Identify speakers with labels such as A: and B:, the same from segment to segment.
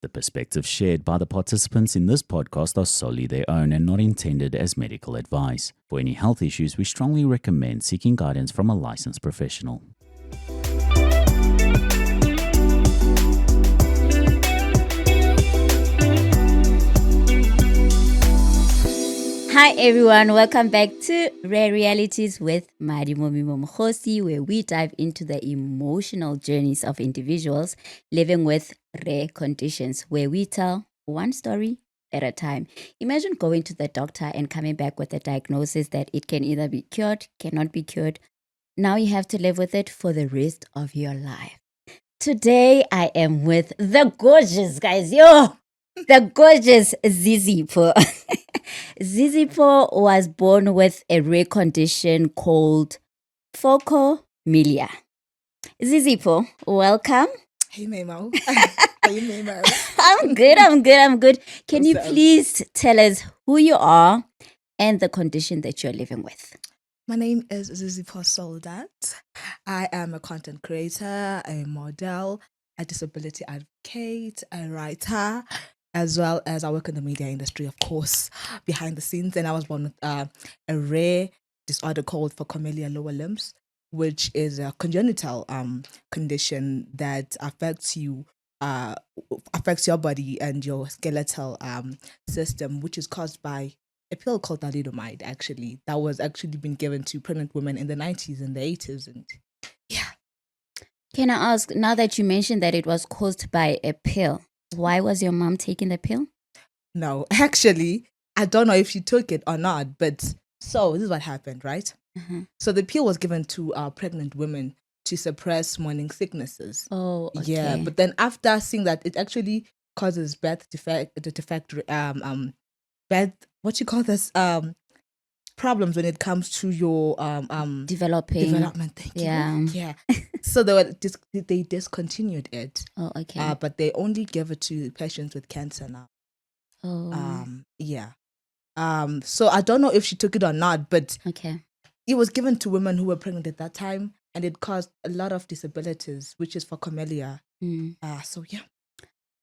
A: The perspectives shared by the participants in this podcast are solely their own and not intended as medical advice. For any health issues, we strongly recommend seeking guidance from a licensed professional.
B: Hi everyone, welcome back to Rare Realities with Madimo Mimo Mokgosi, where we dive into the emotional journeys of individuals living with rare conditions, where we tell one story at a time. Imagine going to the doctor and coming back with a diagnosis that it can either be cured, cannot be cured. Now you have to live with it for the rest of your life. Today I am with the gorgeous guys, the gorgeous Zizipho. Zizipho was born with a rare condition called Phocomelia. Zizipho, welcome.
C: Hey, Memo. Hey, Memo.
B: I'm good. Can you please tell us who you are and the condition that you're living with?
C: My name is Zizipho Soldati. I am a content creator, a model, a disability advocate, a writer, as well as I work in the media industry, of course, behind the scenes. And I was born with a rare disorder called Phocomelia lower limbs, which is a congenital condition that affects you, affects your body and your skeletal system, which is caused by a pill called thalidomide, actually, that was actually been given to pregnant women in the 90s and the 80s. And yeah.
B: Can I ask, now that you mentioned that it was caused by a pill, why was your mom taking the pill?
C: No, actually, I don't know if she took it or not, but so this is what happened, right?
B: Mm-hmm.
C: So the pill was given to pregnant women to suppress morning sicknesses.
B: Oh, okay.
C: Yeah, but then after seeing that it actually causes birth, what you call this, problems when it comes to your development. Thank you. Yeah. So they discontinued it.
B: Oh, okay.
C: But they only give it to patients with cancer now.
B: Oh.
C: Yeah. So I don't know if she took it or not, but
B: okay.
C: It was given to women who were pregnant at that time, and it caused a lot of disabilities, which is Phocomelia. So yeah.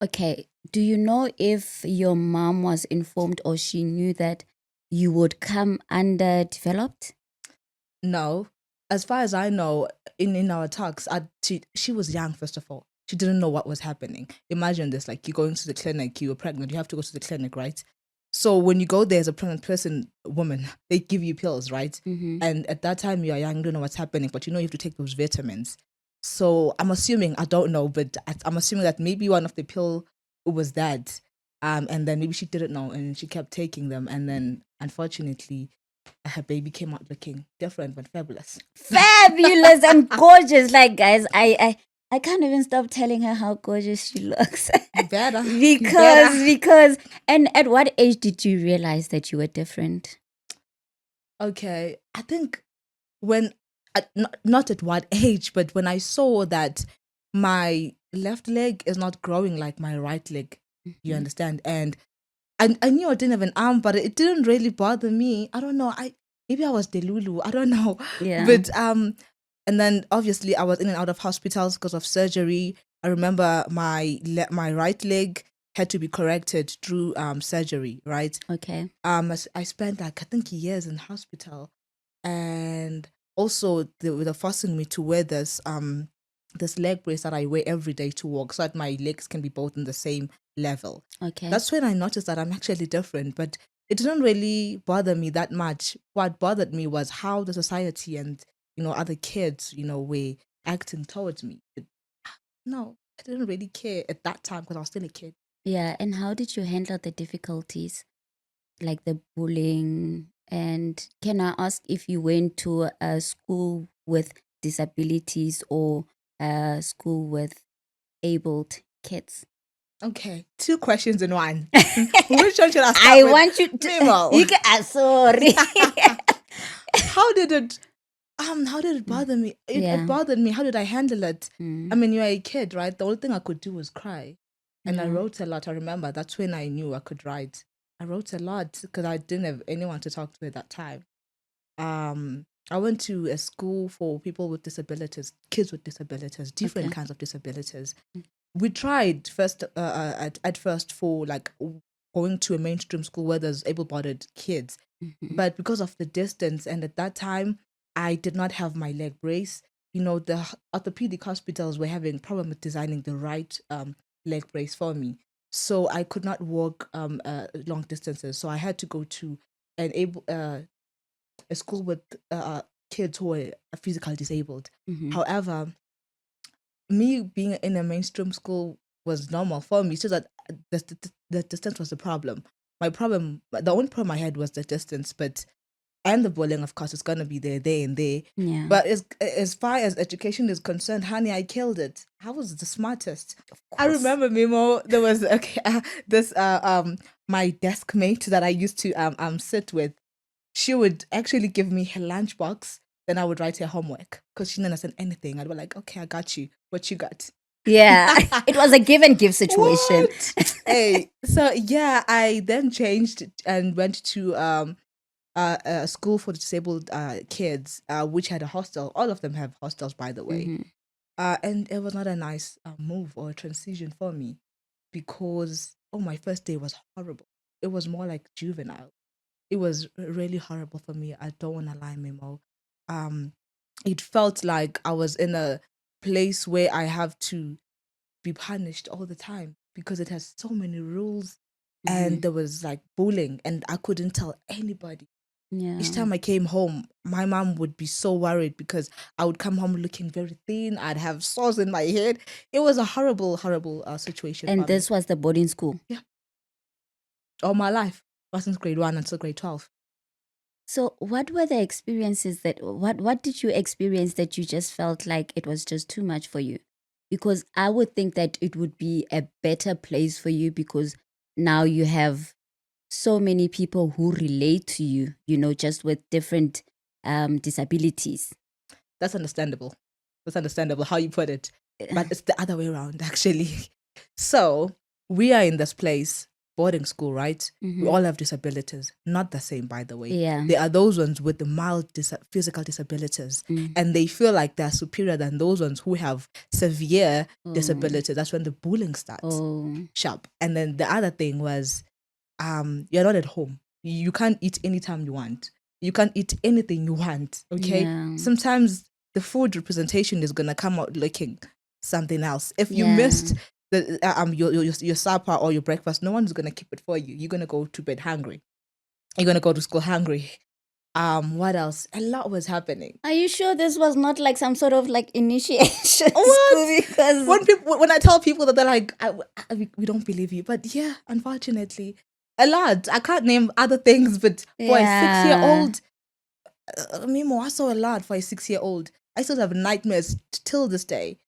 B: Okay. Do you know if your mom was informed or she knew that you would come underdeveloped?
C: No. As far as I know, in our talks, she was young, first of all. She didn't know what was happening. Imagine this, like you're going to the clinic, you were pregnant, you have to go to the clinic, right? So when you go there as a pregnant woman, they give you pills, right?
B: Mm-hmm.
C: And at that time, you are young, you don't know what's happening, but you know you have to take those vitamins. So I'm assuming, I don't know, but I'm assuming that maybe one of the pill was that. And then maybe she didn't know and she kept taking them. And then unfortunately, her baby came out looking different but fabulous.
B: Fabulous and gorgeous. Like, guys, I can't even stop telling her how gorgeous she looks.
C: Better.
B: Because, and at what age did you realize that you were different?
C: Okay, I think when, not at what age, but when I saw that my left leg is not growing like my right leg, you understand? And I knew I didn't have an arm, but it didn't really bother me. I don't know. Maybe I was delulu. I don't know.
B: Yeah.
C: But and then obviously I was in and out of hospitals because of surgery. I remember my right leg had to be corrected through surgery, right?
B: Okay.
C: I spent like I think years in hospital, and also they were forcing me to wear this leg brace that I wear every day to walk, so that my legs can be both in the same level.
B: Okay.
C: That's when I noticed that I'm actually different, but it didn't really bother me that much. What bothered me was how the society and other kids were acting towards me. No, I didn't really care at that time because I was still a kid.
B: Yeah, and how did you handle the difficulties, like the bullying? And can I ask if you went to a school with disabilities or a school with abled kids?
C: Okay, 2 questions in one. Which one should I start
B: I
C: with?
B: want you to.
C: Mimo.
B: You can, sorry.
C: How did it bother me? It bothered me. How did I handle it? I mean, you're a kid, right? The only thing I could do was cry. And I wrote a lot. I remember that's when I knew I could write. I wrote a lot because I didn't have anyone to talk to at that time. I went to a school for people with disabilities, kids with disabilities, different kinds of disabilities. we tried first at first for like going to a mainstream school where there's able-bodied kids, but because of the distance, and at that time I did not have my leg brace. The orthopedic hospitals were having problem with designing the right leg brace for me, so I could not walk long distances. So I had to go to a school with kids who were physically disabled. However, me being in a mainstream school was normal for me. It's just that the distance was the problem. The only problem I had was the distance, and the bullying, of course, is gonna be there and there.
B: Yeah.
C: But as far as education is concerned, honey, I killed it. I was the smartest. I remember, Mimo, there was this my desk mate that I used to sit with. She would actually give me her lunchbox, then I would write her homework because she didn't understand anything. I'd be like, okay, I got you. What you got?
B: Yeah. It was a give and give situation.
C: Hey, so yeah, I then changed and went to a school for disabled kids, which had a hostel. All of them have hostels, by the way. And it was not a nice move or transition for me because, my first day was horrible. It was more like juvenile. It was really horrible for me. I don't want to lie, Mimo. It felt like I was in a place where I have to be punished all the time because it has so many rules, and there was like bullying, and I couldn't tell anybody.
B: Yeah.
C: Each time I came home, my mom would be so worried because I would come home looking very thin. I'd have sores in my head. It was a horrible, horrible situation.
B: And this was the boarding school?
C: Yeah. All my life, since grade 1 until grade 12.
B: So what were the experiences what did you experience that you just felt like it was just too much for you? Because I would think that it would be a better place for you because now you have so many people who relate to you, just with different disabilities.
C: That's understandable. That's understandable how you put it. But it's the other way around, actually. So we are in this place, boarding school, right? We all have disabilities. Not the same, by the way.
B: Yeah.
C: There are those ones with the mild physical disabilities, and they feel like they're superior than those ones who have severe disabilities. That's when the bullying starts. Sharp. And then the other thing was, you're not at home. You can't eat anytime you want. You can't eat anything you want. Okay.
B: Yeah.
C: Sometimes the food representation is gonna come out looking something else. If you missed the your supper or your breakfast, no one's gonna keep it for you. You're gonna go to bed hungry. You're gonna go to school hungry. What else? A lot was happening.
B: Are you sure this was not like some sort of like initiation
C: What?
B: school? Because
C: when I tell people that, they're like, we don't believe you. But yeah, unfortunately, a lot. I can't name other things, but for a 6-year-old, Mimo, I saw a lot for a 6-year-old. I still have nightmares till this day.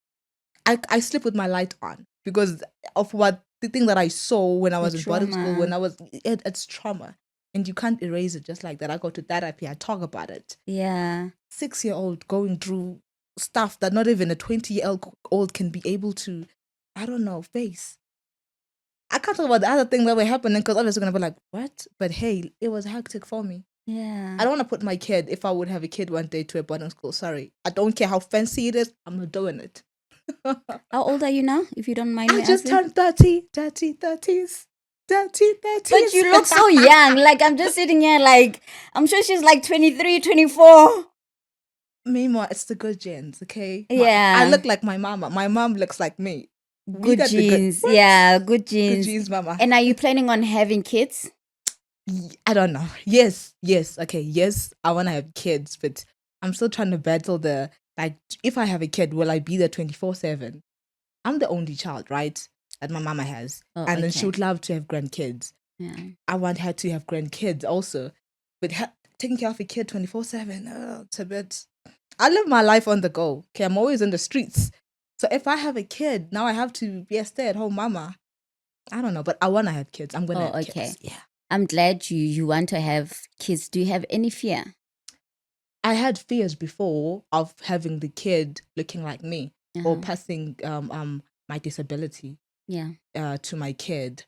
C: I sleep with my light on because of the thing that I saw when I was in boarding school. It's trauma. And you can't erase it just like that. I go to therapy. I talk about it.
B: Yeah.
C: 6-year-old going through stuff that not even a 20-year-old can be able to, I don't know, face. I can't talk about the other thing that were happening because others are going to be like, what? But hey, it was hectic for me.
B: Yeah.
C: I don't want to put my kid, if I would have a kid one day, to a boarding school. Sorry. I don't care how fancy it is. I'm not doing it.
B: How old are you now, if you don't mind me
C: I just
B: asking?
C: turned 30s.
B: But you look so young. Like, I'm just sitting here like, I'm sure she's like 23, 24.
C: Meanwhile, it's the good genes, okay?
B: Yeah.
C: I look like my mama. My mom looks like me.
B: Good genes. Yeah, good
C: Good
B: genes.
C: genes, mama.
B: And are you planning on having kids?
C: I don't know. Yes. Okay, yes, I want to have kids, but I'm still trying to battle if I have a kid, will I be there 24/7? I'm the only child, right? That my mama has. And then she would love to have grandkids.
B: Yeah.
C: I want her to have grandkids also. But taking care of a kid 24/7, it's a bit... I live my life on the go. Okay, I'm always in the streets. So if I have a kid, now I have to be a stay-at-home mama. I don't know, but I want to have kids. I'm going to have kids. Yeah.
B: I'm glad you want to have kids. Do you have any fear?
C: I had fears before of having the kid looking like me or passing my disability to my kid.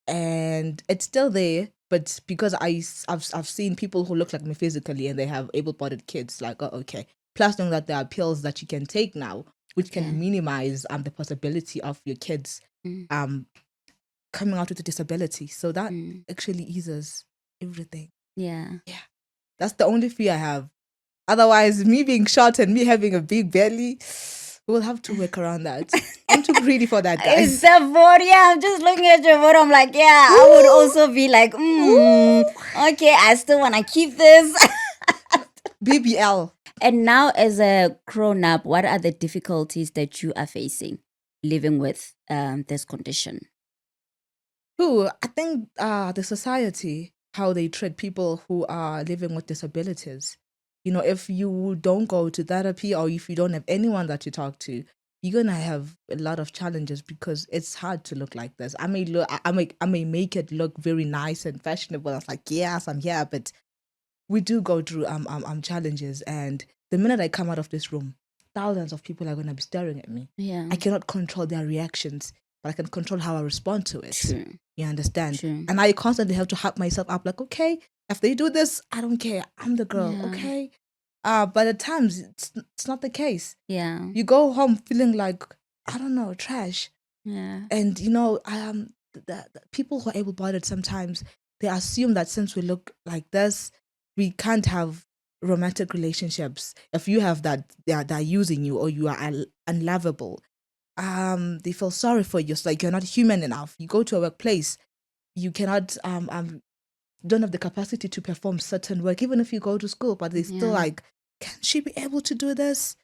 C: And it's still there, but because I've seen people who look like me physically and they have able-bodied kids, like, oh, okay. Plus knowing that there are pills that you can take now which
B: Okay.
C: can minimize the possibility of your kids coming out with a disability. So that actually eases everything.
B: Yeah.
C: That's the only fear I have. Otherwise, me being short and me having a big belly, we'll have to work around that. I'm too greedy for that, guys.
B: It's the photo. Yeah, I'm just looking at your photo. I'm like, yeah, I would also be like, okay, I still want to keep this.
C: BBL.
B: And now, as a grown up, what are the difficulties that you are facing living with this condition?
C: I think the society, how they treat people who are living with disabilities. You know, if you don't go to therapy or if you don't have anyone that you talk to, you're gonna have a lot of challenges because it's hard to look like this. I may make it look very nice and fashionable. I was like, yes, I'm here, but we do go through challenges. And the minute I come out of this room, thousands of people are gonna be staring at me.
B: Yeah.
C: I cannot control their reactions, but I can control how I respond to it.
B: True.
C: You understand?
B: True.
C: And I constantly have to hype myself up, like, okay, if they do this, I don't care. I'm the girl,
B: Yeah.
C: okay? But at times it's not the case.
B: Yeah.
C: You go home feeling like, I don't know, trash.
B: Yeah.
C: And you know, the people who are able-bodied sometimes they assume that since we look like this, we can't have romantic relationships. If you have that, they're using you or you are unlovable. They feel sorry for you. It's like you're not human enough. You go to a workplace, you cannot don't have the capacity to perform certain work, even if you go to school, but they still like, can she be able to do this?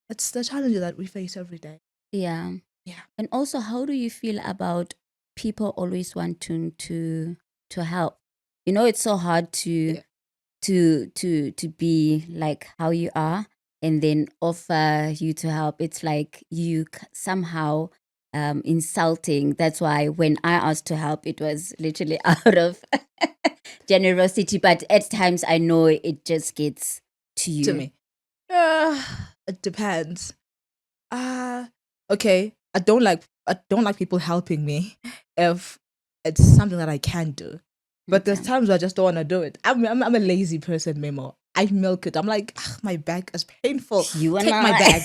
C: It's the challenge that we face every day.
B: Yeah.
C: Yeah.
B: And also, how do you feel about people always wanting to help? You know, it's so hard to be like how you are and then offer you to help. It's like you somehow insulting. That's why when I asked to help, it was literally out of generosity. But at times, I know it just gets to you.
C: To me, it depends. Okay, I don't like people helping me if it's something that I can do. But there's times where I just don't want to do it. I'm a lazy person, Mimo. I milk it. I'm like, my back is painful.
B: You and
C: Take my
B: I.
C: bag.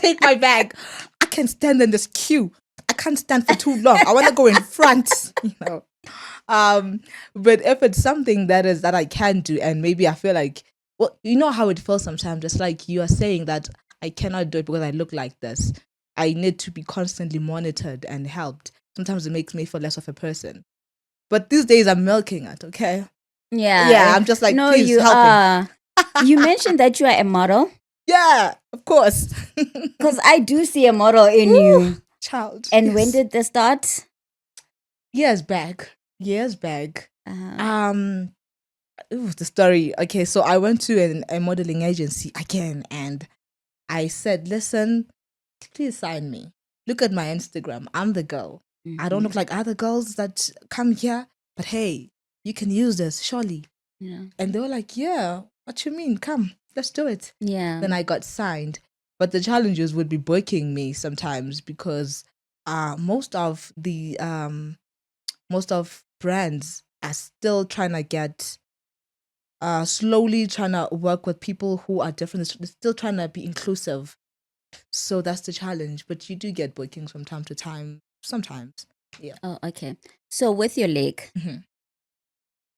C: Take my bag. I can't stand in this queue. I can't stand for too long. I want to go in front, you know. But if it's something that I can do, and maybe I feel like, well, you know how it feels sometimes. It's like you are saying that I cannot do it because I look like this. I need to be constantly monitored and helped. Sometimes it makes me feel less of a person. But these days I'm milking it, okay?
B: Yeah.
C: I'm just like,
B: no,
C: please
B: you
C: help
B: are. You mentioned that you are a model.
C: Yeah, of course.
B: Because I do see a model in you.
C: Child.
B: And
C: yes.
B: when did this start?
C: Years back.
B: Uh-huh.
C: The story. Okay, so I went to a modeling agency again, and I said, listen, please sign me. Look at my Instagram. I'm the girl. I don't look like other girls that come here, but hey, you can use this, surely.
B: Yeah.
C: And they were like, yeah, what you mean? Come, let's do it.
B: Yeah.
C: Then I got signed. But the challenges would be breaking me sometimes because most of brands are still trying to get slowly trying to work with people who are different. They're still trying to be inclusive. So that's the challenge. But you do get bookings from time to time. Sometimes. Yeah.
B: Oh, okay. So with your leg,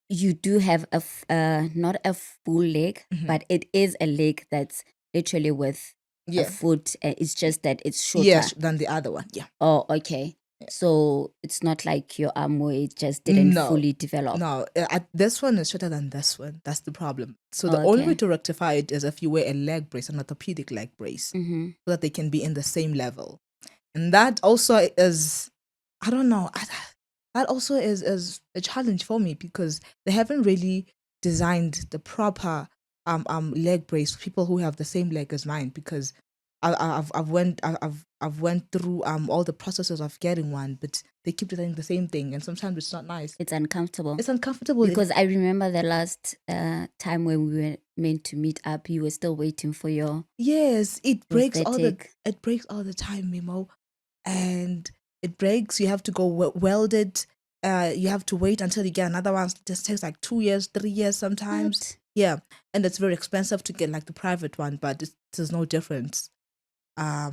B: you do have not a full leg, but it is a leg that's literally with a foot. It's just that it's shorter.
C: Yes, than the other one. Yeah.
B: Oh, okay. Yeah. So it's not like your arm where it just didn't fully develop.
C: No, this one is shorter than this one. That's the problem. So the only way to rectify it is if you wear a leg brace, an orthopedic leg brace, so that they can be in the same level. And that also is, I don't know, that also is a challenge for me because they haven't really designed the proper leg brace for people who have the same leg as mine, because I've went through all the processes of getting one, but they keep doing the same thing, and sometimes it's not nice.
B: It's uncomfortable.
C: It's uncomfortable
B: because I remember the last time when we were meant to meet up, you were still waiting for your.
C: Yes, it breaks
B: prosthetic.
C: it breaks all the time, Mimo, and it breaks. You have to go weld it. You have to wait until you get another one. It just takes like 2 years, 3 years sometimes.
B: What?
C: Yeah, and it's very expensive to get like the private one, but there's no difference.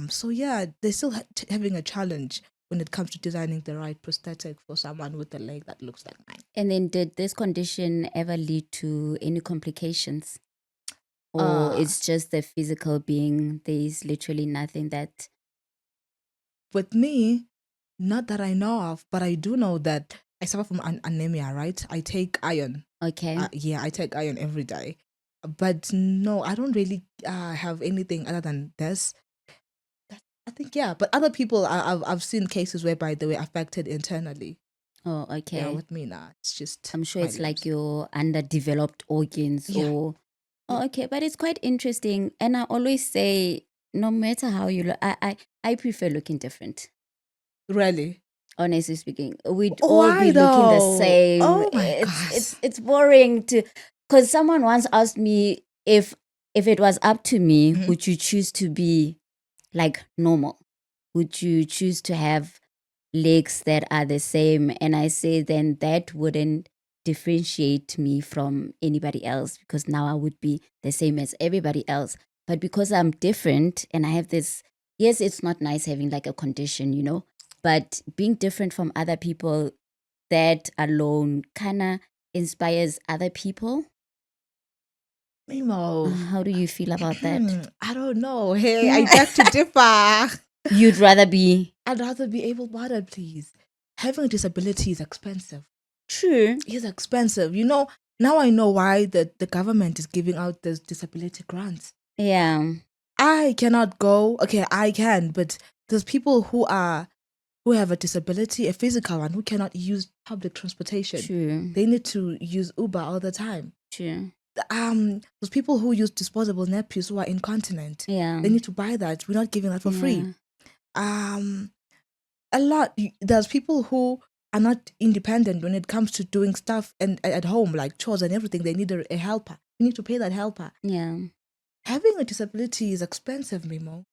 C: So yeah, they're still having a challenge when it comes to designing the right prosthetic for someone with a leg that looks like mine.
B: And then did this condition ever lead to any complications? Or it's just the physical being, there's literally nothing that...
C: With me, not that I know of, but I do know that I suffer from anemia, right? I take iron.
B: Okay.
C: I take iron every day. But no, I don't really have anything other than this. I think, yeah. But other people, I've seen cases whereby they were affected internally.
B: Oh, okay.
C: Yeah, with me now, it's just...
B: I'm sure
C: my
B: it's like
C: limbs.
B: your underdeveloped organs
C: Yeah.
B: or... Oh, okay. But it's quite interesting. And I always say, no matter how you look, I prefer looking different.
C: Really?
B: Honestly speaking, we'd all
C: Why
B: be looking the
C: though?
B: same.
C: Oh my gosh.
B: It's boring to... Because someone once asked me if it was up to me,
C: Mhm.
B: would you choose to be like normal? Would you choose to have legs that are the same? And I say then that wouldn't differentiate me from anybody else, because now I would be the same as everybody else. But because I'm different and I have this... Yes, it's not nice having like a condition, you know, but being different from other people, that alone kind of inspires other people.
C: Mimo.
B: How do you feel about that?
C: I don't know. Hey, I beg to differ.
B: You'd rather be...
C: I'd rather be able-bodied, please. Having a disability is expensive.
B: True.
C: It's expensive. You know, now I know why the government is giving out those disability grants.
B: Yeah.
C: I cannot go. Okay, I can, but there's people who have a disability, a physical one, who cannot use public transportation.
B: True.
C: They need to use Uber all the time.
B: True.
C: Those people who use disposable nappies who are incontinent.
B: Yeah.
C: They need to buy that. We're not giving that for free.
B: Yeah.
C: A lot. There's people who are not independent when it comes to doing stuff and at home, like chores and everything. They need a helper. You need to pay that helper.
B: Yeah.
C: Having a disability is expensive, Mimo.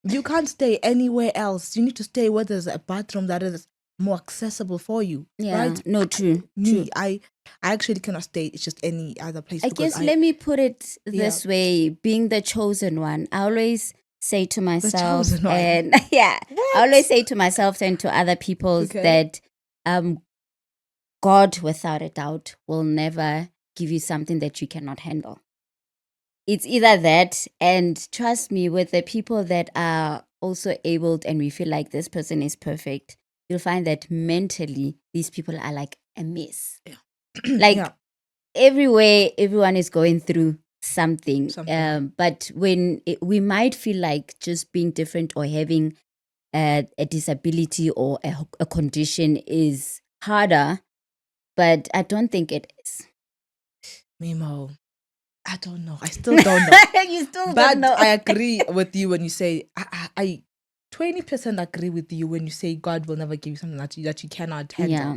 C: You can't stay anywhere else. You need to stay where there's a bathroom that is more accessible for you.
B: Yeah.
C: Right?
B: No, true.
C: Me,
B: True.
C: I actually cannot stay. It's just any other place.
B: I
C: because
B: guess let me put it this
C: Yeah.
B: way, being the chosen one, I always say to myself,
C: chosen one.
B: and yeah, I always say to myself and to other people
C: Okay.
B: that God, without a doubt, will never give you something that you cannot handle. It's either that, and trust me, with the people that are also abled and we feel like this person is perfect, you'll find that mentally these people are like a mess.
C: Yeah.
B: Like
C: Yeah.
B: everywhere, everyone is going through something.
C: Something.
B: But when we might feel like just being different or having a disability or a condition is harder, but I don't think it is.
C: Mimo, I don't know. I still don't know.
B: You still
C: But
B: don't know.
C: I agree with you when you say I 20% agree with you when you say God will never give you something that you cannot handle.
B: Yeah,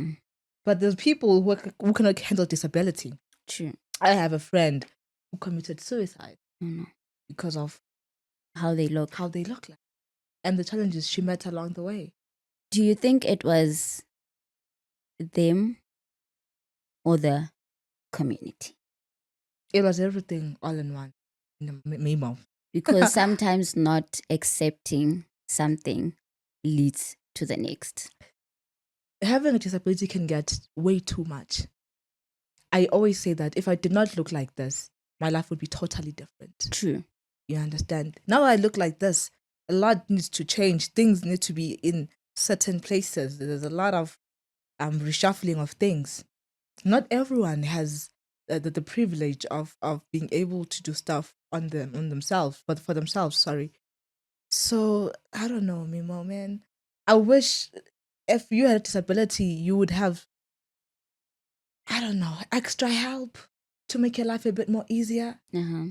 C: But there's people who cannot handle disability.
B: true.
C: I have a friend who committed suicide
B: Mm.
C: because of
B: How they look.
C: how they look like and the challenges she met along the way.
B: Do you think it was them or the community?
C: It was everything all in one. Mimo.
B: Because sometimes not accepting something leads to the next.
C: Having a disability can get way too much. I always say that if I did not look like this, my life would be totally different.
B: True.
C: You understand? Now I look like this. A lot needs to change. Things need to be in certain places. There's a lot of reshuffling of things. Not everyone has the privilege of being able to do stuff on themselves, but for themselves. Sorry. So I don't know, Mimo, man. I wish if you had a disability, you would have, I don't know, extra help to make your life a bit more easier.
B: Uh-huh.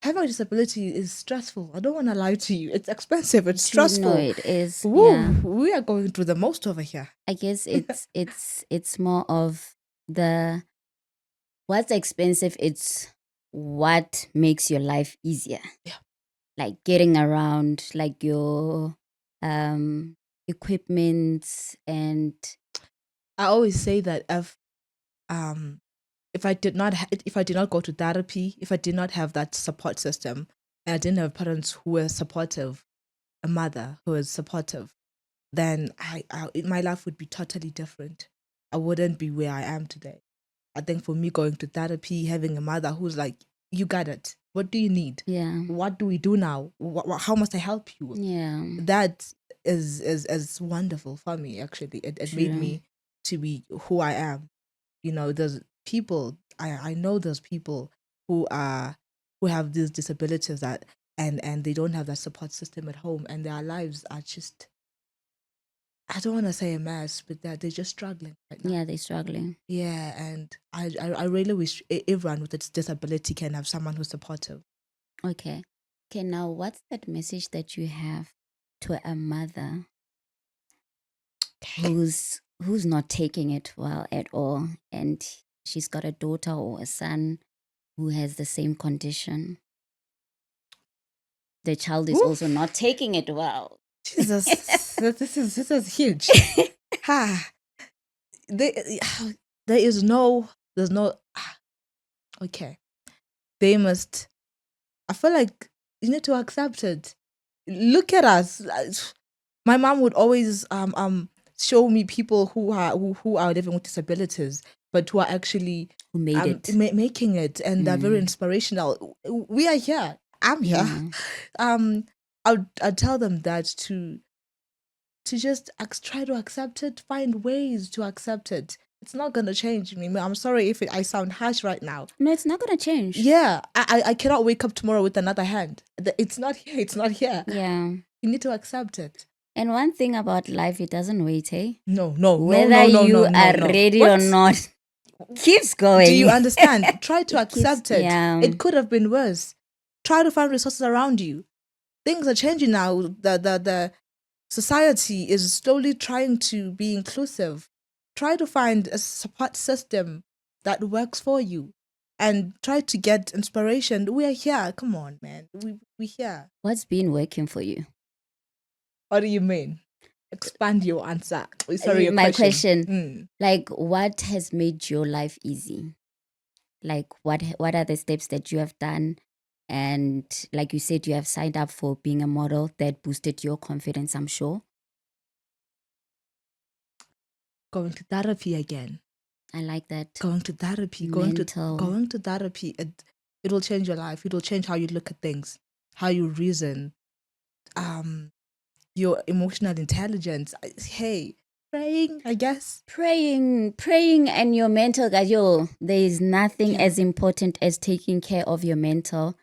C: Having a disability is stressful. I don't want to lie to you. It's expensive. It's
B: True,
C: stressful.
B: no, it is.
C: Woo,
B: Yeah.
C: we are going through the most over here.
B: I guess it's more of the what's expensive, it's what makes your life easier.
C: Yeah.
B: Like getting around, like your equipment and
C: I always say that if I did not go to therapy, if I did not have that support system, and I didn't have parents who were supportive, a mother who was supportive, then my life would be totally different. I wouldn't be where I am today. I think for me, going to therapy, having a mother who's like, you got it. What do you need?
B: Yeah.
C: What do we do now? How must I help you?
B: Yeah.
C: That is wonderful for me, actually. It made me to be who I am. You know, there's people, I know there's people who have these disabilities that and they don't have that support system at home, and their lives are just, I don't want to say a mess, but they're just struggling right now.
B: Yeah, they're struggling.
C: Yeah, and I really wish everyone with a disability can have someone who's supportive.
B: Okay. Okay, now what's that message that you have to a mother who's not taking it well at all, and she's got a daughter or a son who has the same condition? The child is also not taking it well.
C: Jesus, this is huge. There's no okay. They must. I feel like you need to accept it. Look at us. My mom would always show me people who are living with disabilities, but who are actually
B: Who made it.
C: making it, and they're very inspirational. We are here. I'm here. I'd tell them that to just try to accept it, find ways to accept it. It's not going to change me. I'm sorry if I sound harsh right now.
B: No, it's not going to change.
C: Yeah, I cannot wake up tomorrow with another hand. It's not here. It's not here.
B: Yeah.
C: You need to accept it.
B: And one thing about life, it doesn't wait, eh?
C: No.
B: Whether you are ready or not, keeps going.
C: Do you understand? Try to accept it.
B: Yeah.
C: It could have been worse. Try to find resources around you. Things are changing now. The society is slowly trying to be inclusive. Try to find a support system that works for you, and try to get inspiration. We are here. Come on, man. We're here.
B: What's been working for you?
C: What do you mean? Expand your answer. Sorry, your
B: my
C: question.
B: Like, what has made your life easy? Like, what are the steps that you have done? And like you said, you have signed up for being a model that boosted your confidence, I'm sure.
C: Going to therapy again.
B: I like that.
C: Going to therapy. Going to therapy. It will change your life. It will change how you look at things, how you reason, your emotional intelligence. Hey, praying, I guess.
B: Praying and your mental, guys. There is nothing as important as taking care of your mental.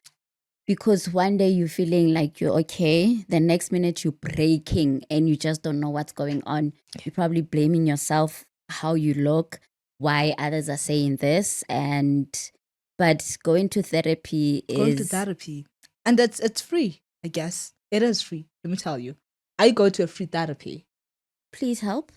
B: Because one day you're feeling like you're okay, the next minute you're breaking and you just don't know what's going on. You're probably blaming yourself, how you look, why others are saying this. But going to therapy
C: and it's free, I guess. It is free, let me tell you. I go to a free therapy.
B: Please help.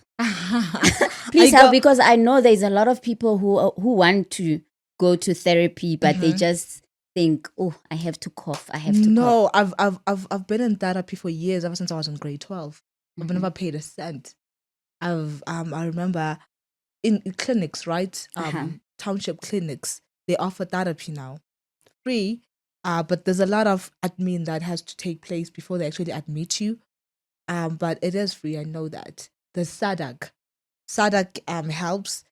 B: Please help, because I know there's a lot of people who want to go to therapy, but they just think, oh, I have to cough.
C: No, I've been in therapy for years, ever since I was in grade 12. I've never paid a cent. I remember in clinics, right? Township clinics, they offer therapy now, free. But there's a lot of admin that has to take place before they actually admit you. But it is free. I know that. The SADAC helps.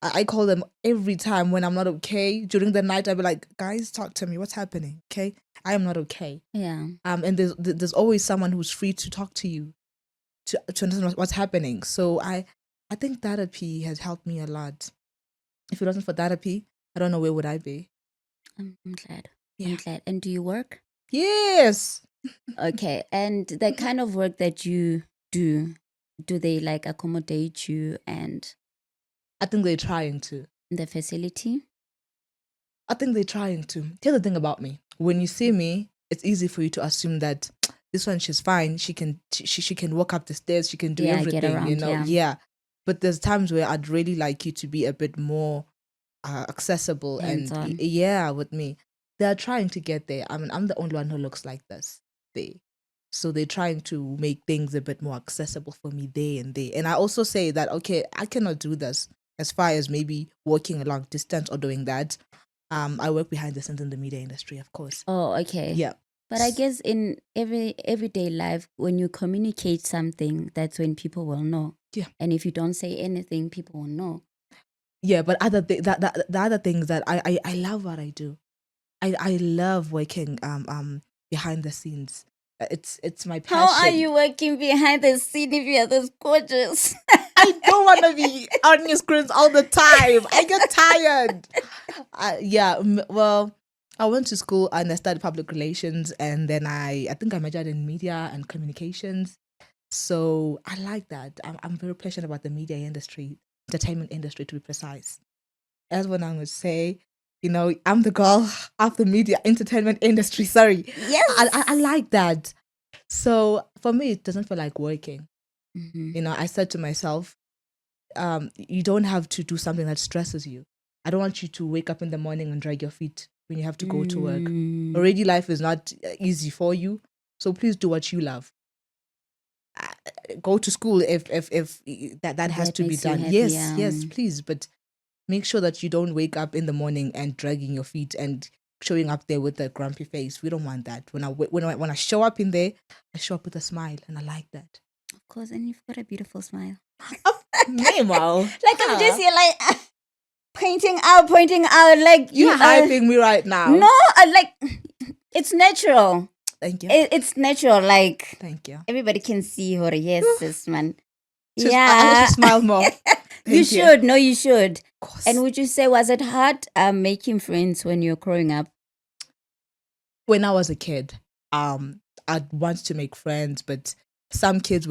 C: I call them every time when I'm not okay. During the night, I'll be like, guys, talk to me. What's happening? Okay, I am not okay.
B: Yeah.
C: And there's always someone who's free to talk to you, to understand what's happening. So I think therapy has helped me a lot. If it wasn't for therapy, I don't know where would I be.
B: I'm glad. Yeah. I'm glad. And do you work?
C: Yes.
B: Okay. And the kind of work that you do they like accommodate you? And
C: I think they're trying to.
B: The facility?
C: I think they're trying to. Here's the thing about me. When you see me, it's easy for you to assume that this one, she's fine. She can walk up the stairs. She can do everything,
B: get around,
C: Yeah. But there's times where I'd really like you to be a bit more accessible
B: hands-on.
C: And with me. They're trying to get there. I mean, I'm the only one who looks like this. So they're trying to make things a bit more accessible for me day and day. And I also say that, okay, I cannot do this as far as maybe walking a long distance or doing that. I work behind the scenes in the media industry, of course.
B: Oh, okay.
C: Yeah.
B: But I guess in everyday life, when you communicate something, that's when people will know.
C: Yeah.
B: And if you don't say anything, people will know.
C: Yeah, but the other things that I love what I do. I love working behind the scenes. It's my passion.
B: How are you working behind the scene if you're this gorgeous?
C: I don't want to be on your screens all the time. I get tired. Well, I went to school and I studied public relations, and then I think I majored in media and communications. So I like that. I'm very passionate about the media industry, entertainment industry to be precise. As when I would say, I'm the girl of the media entertainment industry. Sorry.
B: Yes.
C: I like that. So for me, it doesn't feel like working.
B: Mm-hmm.
C: I said to myself, you don't have to do something that stresses you. I don't want you to wake up in the morning and drag your feet when you have to go to work. Already life is not easy for you. So please do what you love. Go to school if that has to be
B: makes you
C: done.
B: happy,
C: Yes, please. But make sure that you don't wake up in the morning and dragging your feet and showing up there with a grumpy face. We don't want that. When I show up in there, I show up with a smile, and I like that.
B: Of course, and you've got a beautiful smile.
C: Memo.
B: Like I'm just here, like pointing out. Like
C: You're hyping me right now.
B: No, like it's natural.
C: Thank you.
B: It's natural. Like
C: Thank you.
B: everybody can see her. Yes, this man.
C: I should smile more.
B: You should. No, you should.
C: Of course.
B: And would you say, was it hard making friends when you're growing up?
C: When I was a kid, I'd want to make friends, but some kids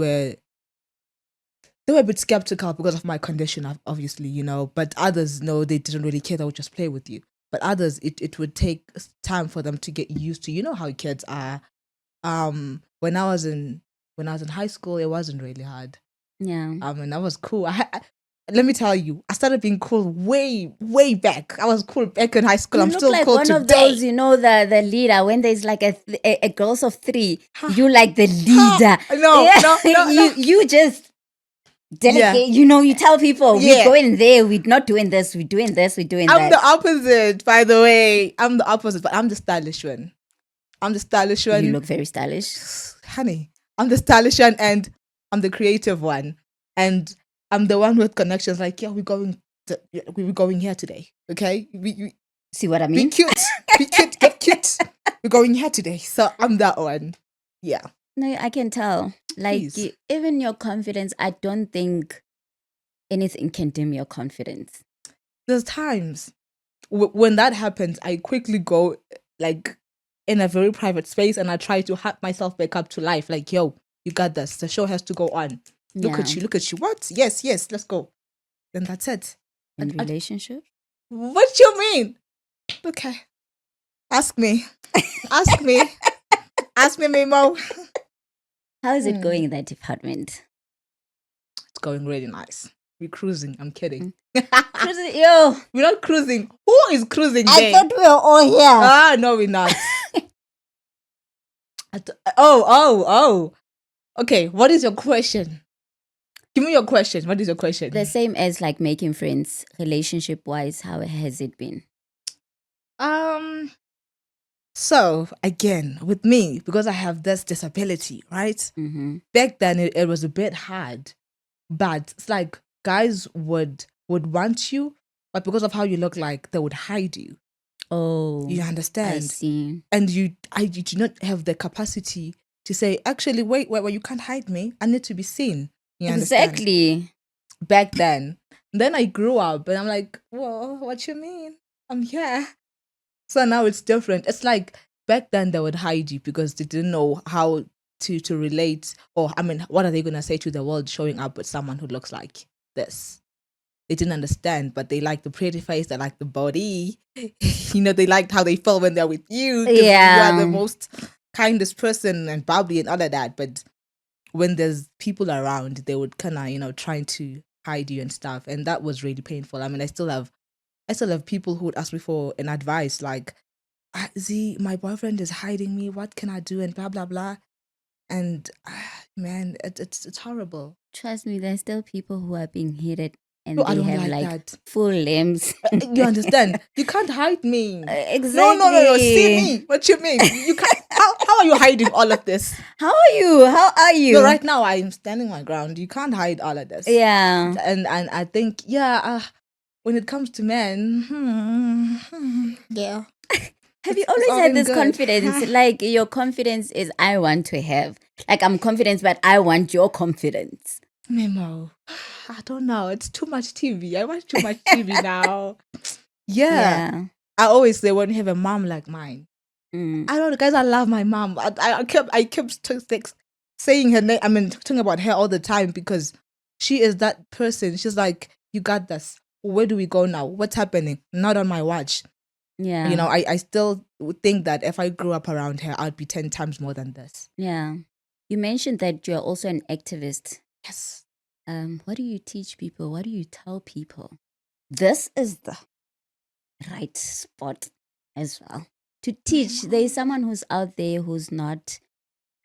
C: they were a bit skeptical because of my condition, obviously, but others, no, they didn't really care. They would just play with you. But others, it would take time for them to get used to, how kids are. When I was in high school, it wasn't really hard.
B: Yeah.
C: And I was cool. Let me tell you, I started being cool way, way back. I was cool back in high school.
B: You
C: I'm
B: look
C: still
B: like
C: cool
B: one
C: today.
B: of those, the leader. When there's like a girls of three, you like the leader.
C: No.
B: You just delegate.
C: Yeah.
B: You tell people we're going there. We're not doing this. We're doing this. We're doing that.
C: I'm the opposite, by the way. I'm the opposite, but I'm the stylish one.
B: You look very stylish,
C: honey. I'm the stylish one, and I'm the creative one, and I'm the one with connections. Like, we're going here today. Okay, we
B: see what I mean?
C: Be cute, get cute. We're going here today, so I'm that one. Yeah.
B: No, I can tell. Like even your confidence, I don't think anything can dim your confidence.
C: There's times when that happens, I quickly go like in a very private space, and I try to hype myself back up to life. Like, yo, you got this. The show has to go on. Look at you. What? Yes, let's go. Then that's it.
B: In relationship?
C: What you mean? Okay. Ask me. Ask me, Mimo.
B: How is it going in that department?
C: It's going really nice. We're cruising. I'm kidding.
B: Cruising, yo.
C: We're not cruising. Who is cruising there?
B: I thought we were all here.
C: No, we're not. Oh. Okay, what is your question? Give me your question. What is your question?
B: The same as like making friends, relationship-wise. How has it been?
C: So again, with me, because I have this disability, right?
B: Mm-hmm.
C: Back then, it was a bit hard, but it's like guys would want you, but because of how you look like, they would hide you.
B: Oh,
C: you understand?
B: I see.
C: And you do not have the capacity to say, actually, wait, you can't hide me. I need to be seen. You understand?
B: Exactly.
C: Back then. Then I grew up and I'm like, whoa, what you mean? I'm here. So now it's different. It's like back then they would hide you because they didn't know how to relate, or what are they going to say to the world showing up with someone who looks like this? They didn't understand, but they like the pretty face, they like the body. They liked how they felt when they're with you.
B: Yeah.
C: You are the most kindest person and bubbly and all of that. But when there's people around, they would kind of, trying to hide you and stuff. And that was really painful. I still have people who would ask me for an advice, like, Z, my boyfriend is hiding me. What can I do? And blah, blah, blah. And man, it's horrible.
B: Trust me, there's still people who are being hidden and
C: No, I
B: they
C: don't
B: have
C: like
B: like
C: that.
B: full limbs.
C: You understand? You can't hide me.
B: Exactly.
C: No. See me. What you mean? You can't. How are you hiding all of this?
B: How are you? How are you?
C: No, right now I'm standing my ground. You can't hide all of this.
B: Yeah.
C: And I think when it comes to men, yeah.
B: Have you
C: It's
B: always
C: all
B: had
C: in
B: this
C: good.
B: confidence? Like your confidence is I want to have. Like I'm confident, but I want your confidence.
C: Mimo, I don't know. It's too much TV. I watch too much TV now. Yeah.
B: Yeah.
C: I always say when you have a mom like mine.
B: Mm.
C: I don't know, guys. I love my mom. I kept saying her name. I mean, talking about her all the time because she is that person. She's like, you got this. Where do we go now? What's happening? Not on my watch.
B: Yeah.
C: You know, I still would think that if I grew up around her, I'd be 10 times more than this.
B: Yeah. You mentioned that you're also an activist.
C: Yes.
B: What do you teach people? What do you tell people? This is the right spot as well to teach. There is someone who's out there who's not,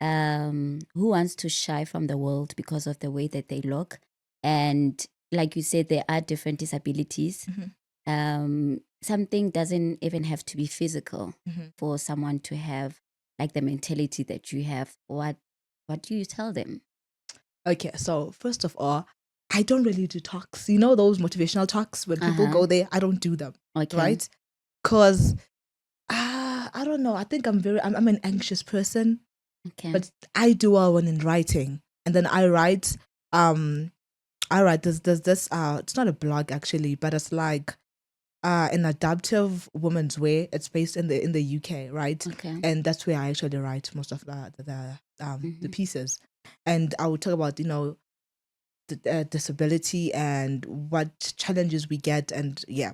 B: who wants to shy from the world because of the way that they look. And like you said, there are different disabilities. Something doesn't even have to be physical for someone to have like the mentality that you have. What do you tell them?
C: Okay, so first of all, I don't really do talks. You know those motivational talks when people go there? I don't do them.
B: Okay.
C: Right? Because I don't know. I think I'm an anxious person.
B: Okay.
C: But I do well when in writing. And then I write there's this it's not a blog actually, but it's like an adaptive woman's way. It's based in the UK, right?
B: Okay.
C: And that's where I actually write most of the pieces. And I would talk about, the disability and what challenges we get, and yeah.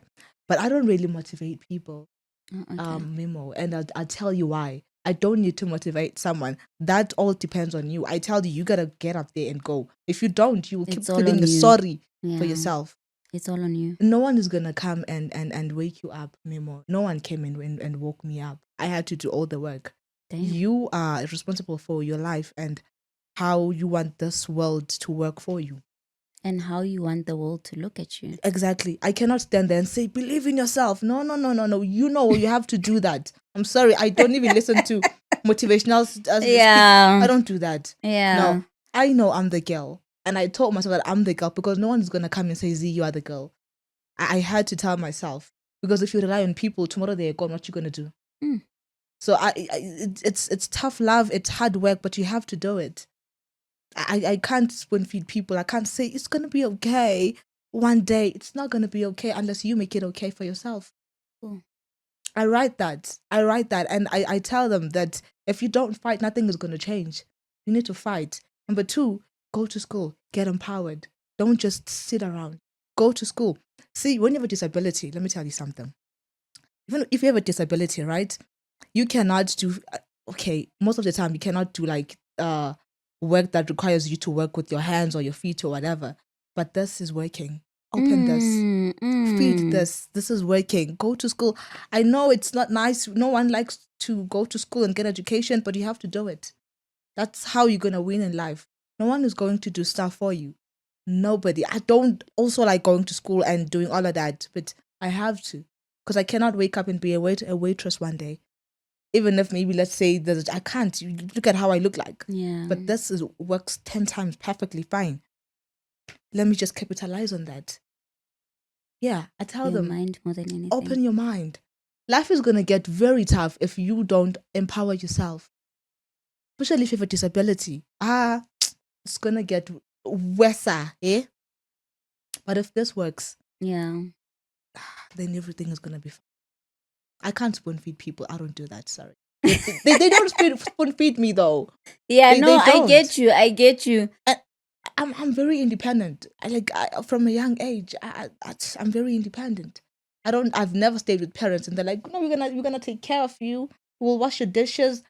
C: But I don't really motivate people, Mimo, and I'll tell you why. I don't need to motivate someone. That all depends on you. I tell you, you gotta get up there and go. If you don't, you will keep feeling sorry for yourself.
B: It's all on you.
C: No one is gonna come and wake you up, Mimo. No one came and woke me up. I had to do all the work.
B: Damn.
C: You are responsible for your life and how you want this world to work for you.
B: And how you want the world to look at you.
C: Exactly. I cannot stand there and say, believe in yourself. No. You know you have to do that. I'm sorry. I don't even listen to motivational speak. I don't do that.
B: Yeah.
C: No. I know I'm the girl. And I told myself that I'm the girl because no one's going to come and say, Z, you are the girl. I had to tell myself. Because if you rely on people, tomorrow they're gone, what you going to do? So it's tough love. It's hard work, but you have to do it. I can't spoon feed people. I can't say it's going to be okay one day. It's not going to be okay unless you make it okay for yourself. I write that. And I tell them that if you don't fight, nothing is going to change. You need to fight. Number 2, go to school. Get empowered. Don't just sit around. Go to school. See, when you have a disability, let me tell you something. Even if you have a disability, right, you cannot do, most of the time you cannot do like work that requires you to work with your hands or your feet or whatever. But this is working. Open this. Feed this. This is working. Go to school. I know it's not nice. No one likes to go to school and get education, but you have to do it. That's how you're going to win in life. No one is going to do stuff for you. Nobody. I don't also like going to school and doing all of that, but I have to. Because I cannot wake up and be a waitress one day. Even if maybe, let's say, that I can't. You look at how I look like.
B: Yeah.
C: But this works 10 times perfectly fine. Let me just capitalize on that. Yeah, I tell them,
B: mind more than anything.
C: open your mind. Life is going to get very tough if you don't empower yourself. Especially if you have a disability. It's going to get worse, eh? But if this works, then everything is going to be fine. I can't spoon feed people. I don't do that, sorry. They don't spoon feed me though.
B: Yeah,
C: They
B: I get you.
C: I'm very independent. From a young age, I'm very independent. I've never stayed with parents and they're like, no, we're gonna take care of you. We'll wash your dishes.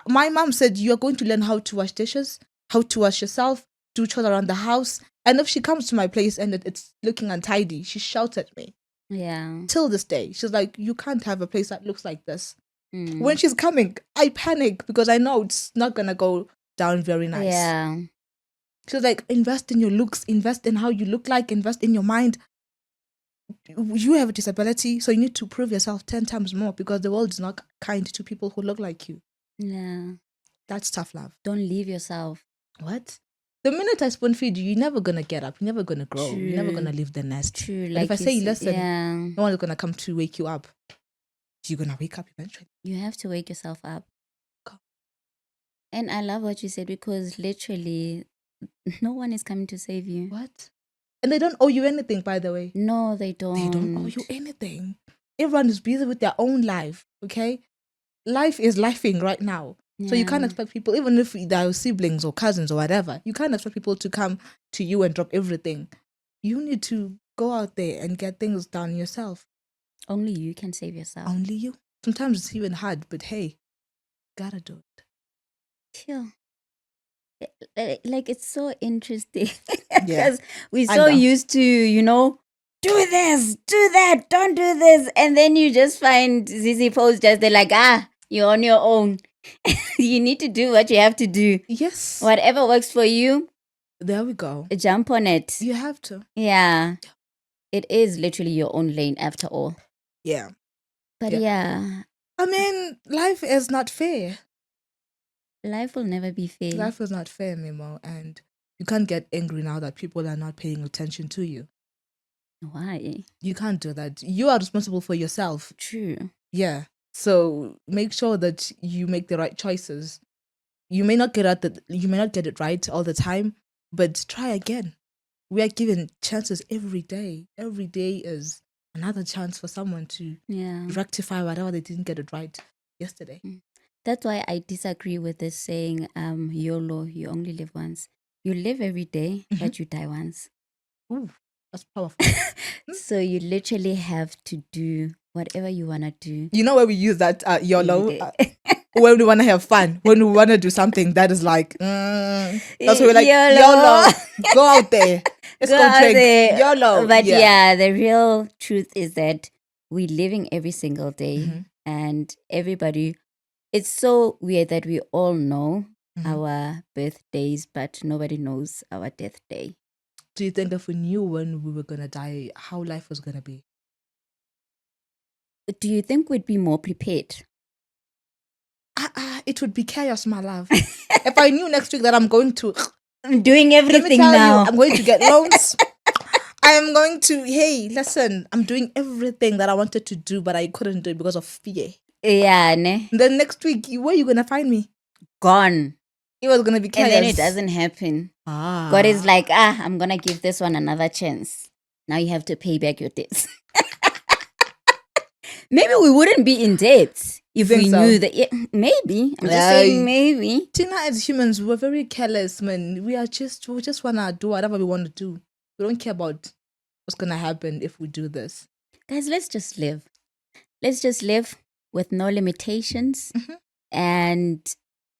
C: My mom said you're going to learn how to wash dishes, how to wash yourself, do chores around the house. And if she comes to my place and it's looking untidy, she shouts at me.
B: Yeah.
C: Till this day, she's like, you can't have a place that looks like this. When she's coming, I panic because I know it's not gonna go down very nice.
B: Yeah.
C: She was like, invest in your looks, invest in how you look like, invest in your mind. You have a disability, so you need to prove yourself 10 times more because the world is not kind to people who look like you.
B: Yeah.
C: That's tough love.
B: Don't leave yourself.
C: What? The minute I spoon feed you, you're never going to get up. You're never going to grow.
B: True.
C: You're never going to leave the nest.
B: True.
C: But if I say, listen,
B: yeah.
C: no one is going to come to wake you up. You're going to wake up eventually.
B: You have to wake yourself up.
C: Go.
B: And I love what you said because literally no one is coming to save you.
C: What? And they don't owe you anything, by the way.
B: No, they don't.
C: They don't owe you anything. Everyone is busy with their own life, okay? Life is lifing right now. So you can't expect people, even if they're siblings or cousins or whatever, you can't expect people to come to you and drop everything. You need to go out there and get things done yourself.
B: Only you can save yourself.
C: Only you. Sometimes it's even hard, but hey, gotta do it.
B: Sure. Like, it's so interesting
C: Yeah.
B: because we're so used to, do this, do that, don't do this. And then you just find Zizipho just, they're like, you're on your own. You need to do what you have to do.
C: Yes.
B: Whatever works for you.
C: There we go.
B: Jump on it.
C: You have to.
B: Yeah. It is literally your own lane after all.
C: Yeah.
B: But yeah.
C: I mean, life is not fair.
B: Life will never be fair.
C: Life is not fair, Mimo. And you can't get angry now that people are not paying attention to you.
B: Why?
C: You can't do that. You are responsible for yourself.
B: True.
C: Yeah. So make sure that you make the right choices. You may not get it right all the time, but try again. We are given chances every day. Every day is another chance for someone to rectify whatever they didn't get it right yesterday.
B: That's why I disagree with this saying, YOLO, you only live once. You live every day, but you die once.
C: Ooh, that's powerful.
B: So you literally have to do whatever you want to do.
C: You know where we use that YOLO? When we want to have fun, when we want to do something that is like, that's what we're like, YOLO. Go out there. Let's go drink. YOLO.
B: But yeah, the real truth is that we're living every single day and everybody, it's so weird that we all know our birthdays, but nobody knows our death day.
C: Do you think if we knew when we were going to die, how life was going to be?
B: Do you think we'd be more prepared?
C: It would be chaos, my love. If I knew next week that I'm
B: doing everything now.
C: I'm going to get loans. I am going to, hey, listen, I'm doing everything that I wanted to do, but I couldn't do it because of fear.
B: Yeah, ne?
C: Then next week, where are you going to find me?
B: Gone.
C: It was going to be chaos.
B: And then it doesn't happen. God is like, I'm going to give this one another chance. Now you have to pay back your debts. Maybe we wouldn't be in debt if we knew that. Yeah, maybe. I'm just saying maybe.
C: Tina, as humans, we're very careless, man. We just want to do whatever we want to do. We don't care about what's going to happen if we do this.
B: Guys, let's just live. Let's just live with no limitations and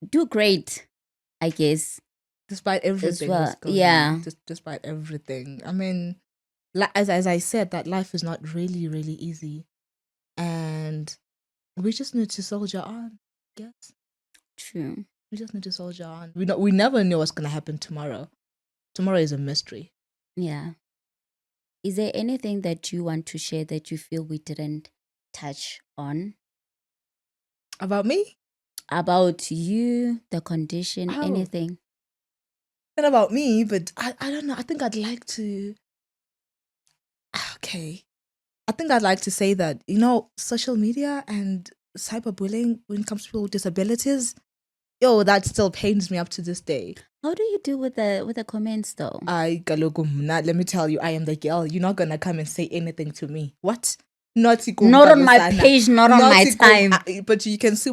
B: do great, I guess.
C: Despite everything.
B: Well. Yeah.
C: Despite everything. I mean, as I said, that life is not really, really easy. And we just need to soldier on, I guess.
B: True.
C: We just need to soldier on. We never know what's going to happen tomorrow. Tomorrow is a mystery.
B: Yeah. Is there anything that you want to share that you feel we didn't touch on?
C: About me?
B: About you, the condition, anything?
C: Not about me, but I don't know. I think I'd like to... Okay. I think I'd like to say that, social media and cyberbullying when it comes to people with disabilities, that still pains me up to this day.
B: How do you deal with the comments though?
C: Let me tell you, I am the girl. You're not gonna come and say anything to me. What?
B: Not on my page, not on my time.
C: But you can see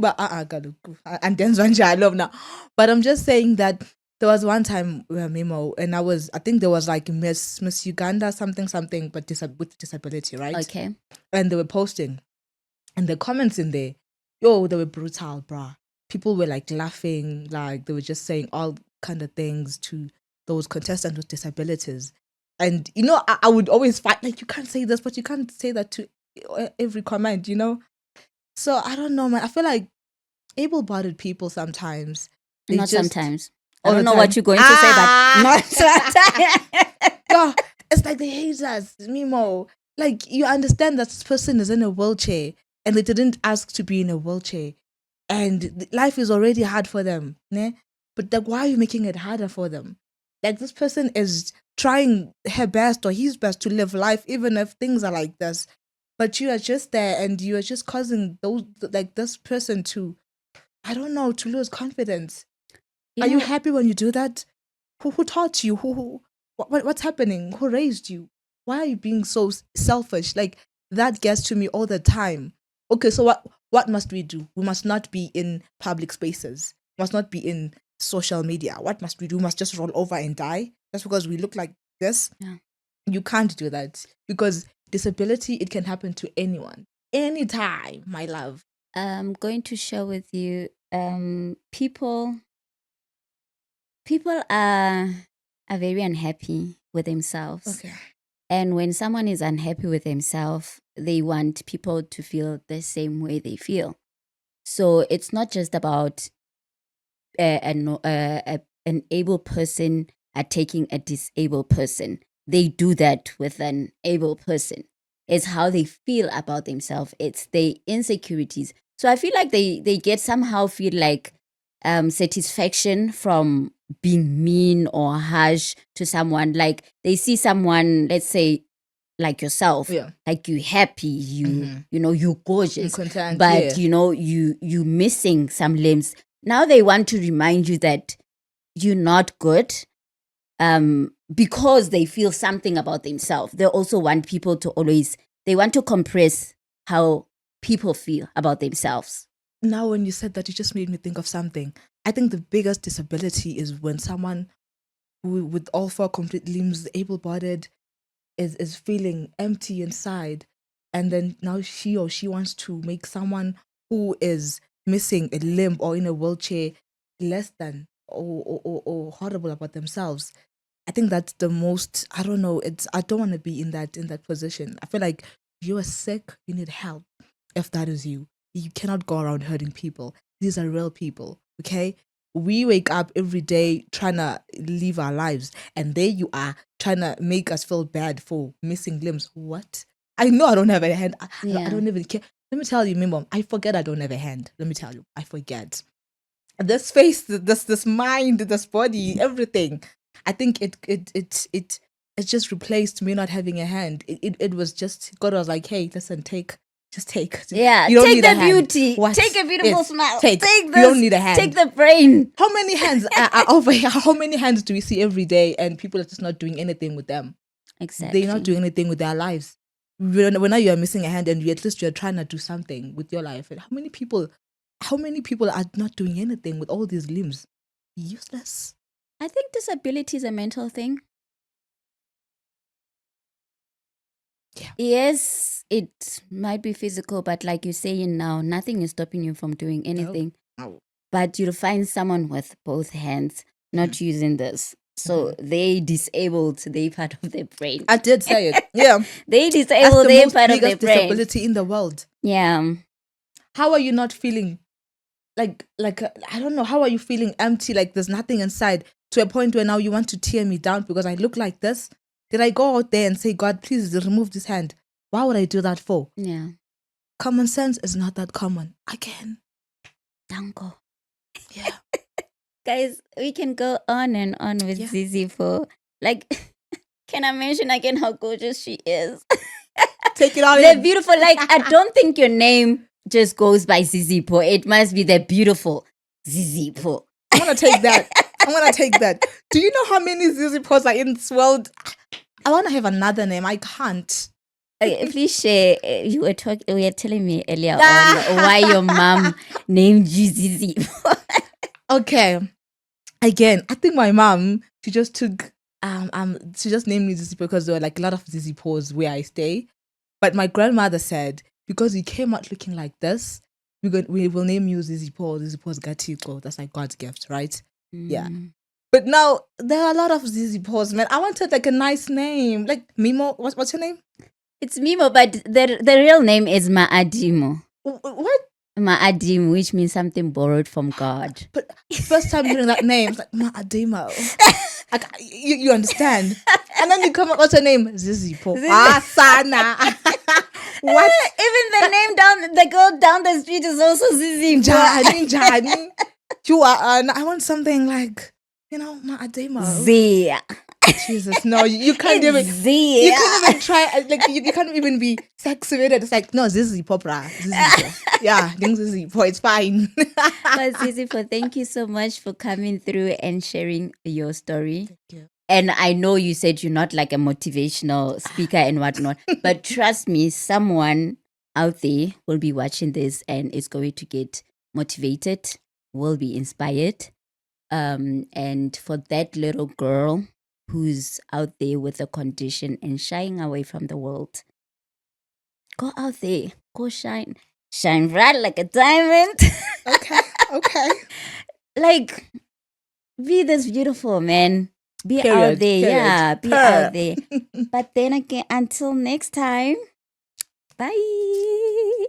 C: and then love now. But I'm just saying that there was one time Mimo, and I think there was like Miss Uganda something, but with disability, right?
B: Okay.
C: And they were posting, and the comments in there, they were brutal, bruh. People were like laughing, like they were just saying all kind of things to those contestants with disabilities. And I would always fight, like, you can't say this, but you can't say that to every comment, So I don't know, man. I feel like able-bodied people sometimes.
B: Not sometimes. I don't know what you're going to say, but not.
C: Yeah, it's like they hate us, Mimo. Like, you understand that this person is in a wheelchair and they didn't ask to be in a wheelchair, and life is already hard for them, ne? But like, why are you making it harder for them? Like, this person is trying her best or his best to live life, even if things are like this. But you are just there, and you are just causing this person to, I don't know, to lose confidence. Are you happy when you do that? Who taught you? What's happening? Who raised you? Why are you being so selfish? Like, that gets to me all the time. Okay, so what must we do? We must not be in public spaces. We must not be in social media. What must we do? We must just roll over and die? That's because we look like this?
B: Yeah.
C: You can't do that, because disability, it can happen to anyone. Anytime, my love.
B: I'm going to share with you, people are very unhappy with themselves.
C: Okay.
B: And when someone is unhappy with themselves, they want people to feel the same way they feel. So it's not just about an able person attacking a disabled person. They do that with an able person. It's how they feel about themselves. It's their insecurities. So I feel like they somehow feel like satisfaction from being mean or harsh to someone. Like, they see someone, let's say, like yourself, like, you happy, you know, you're gorgeous,
C: Content,
B: but you know, you missing some limbs. Now they want to remind you that you're not good, because they feel something about themselves. They also want people to they want to compress how people feel about themselves.
C: Now, when you said that, you just made me think of something. I think the biggest disability is when someone who, with all 4 complete limbs, able-bodied, is feeling empty inside, and then now she or she wants to make someone who is missing a limb or in a wheelchair less than or horrible about themselves. I think that's the most, I don't know, I don't want to be in that position. I feel like you are sick, you need help. If that is you cannot go around hurting people. These are real people, okay? We wake up every day trying to live our lives, and there you are trying to make us feel bad for missing limbs. What? I know I don't have a hand. I don't even care. Let me tell you, Mimo, I forget I don't have a hand. Let me tell you, I forget. This face, this mind, this body, everything. I think it just replaced me not having a hand. It was just, God was like, hey, listen, just take.
B: Yeah,
C: you don't
B: take
C: need
B: the
C: a hand.
B: beauty.
C: What?
B: Take a beautiful smile.
C: Take
B: this.
C: You don't need a hand.
B: Take the brain.
C: How many hands are over here? How many hands do we see every day, and people are just not doing anything with them?
B: Exactly.
C: They're not doing anything with their lives. When now you are missing a hand, and at least you're trying to do something with your life. And how many people are not doing anything with all these limbs? Useless.
B: I think disability is a mental thing.
C: Yeah.
B: Yes, it might be physical, but like you're saying now, nothing is stopping you from doing anything.
C: No.
B: But you'll find someone with both hands not using this. So they disabled their part of their brain.
C: I did say it. Yeah.
B: They disabled their part of their brain.
C: Disability in the world.
B: Yeah.
C: How are you not feeling like I don't know, how are you feeling empty, like there's nothing inside, to a point where now you want to tear me down because I look like this? Did I go out there and say, God, please remove this hand? Why would I do that for?
B: Yeah.
C: Common sense is not that common. Again.
B: Danko.
C: Yeah.
B: Guys, we can go on and on with Zizipho. Like, can I mention again how gorgeous she is?
C: Take it out.
B: They're beautiful. Like, I don't think your name just goes by Zizipho. It must be the beautiful Zizipho.
C: I'm going to take that. Do you know how many Ziziphos are in this world? I want to have another name. I can't.
B: Okay, please share. You were telling me earlier on why your mom named you Zizipho.
C: Okay. Again, I think my mom, she just took she just named me Zizipho because there were like a lot of Ziziphos where I stay. But my grandmother said, because you came out looking like this, we will name you Zizipho. Zizipho's Gatiko. That's like God's gift, right? Yeah. But now there are a lot of Ziziphos, man. I wanted like a nice name, like Mimo. What's your name?
B: It's Mimo, but the real name is Madimo.
C: What?
B: Ma'adim, which means something borrowed from God.
C: But first time hearing that name, it's like Madimo. Like, you understand? And then you come up with a name, Zizipho. Sana. What?
B: Even the name down, the girl down the street is also Zizipho.
C: Jani. You are. I want something like, Madimo.
B: Zia.
C: Jesus, no, you can't
B: It's
C: even.
B: Zia.
C: You can't even try. Like you can't even be sexy with it. It's like, no, Zizipho, brah. Zizipho. Yeah, Zizipho. It's fine.
B: But Zizipho, thank you so much for coming through and sharing your story.
C: Thank you.
B: And I know you said you're not like a motivational speaker and whatnot, but trust me, someone out there will be watching this and is going to get motivated, will be inspired. And for that little girl who's out there with a condition and shying away from the world, go out there, go shine bright like a diamond.
C: Okay.
B: Like, be this beautiful, man. Be
C: Period,
B: out there.
C: period.
B: Yeah, be out there. But then again, until next time, bye.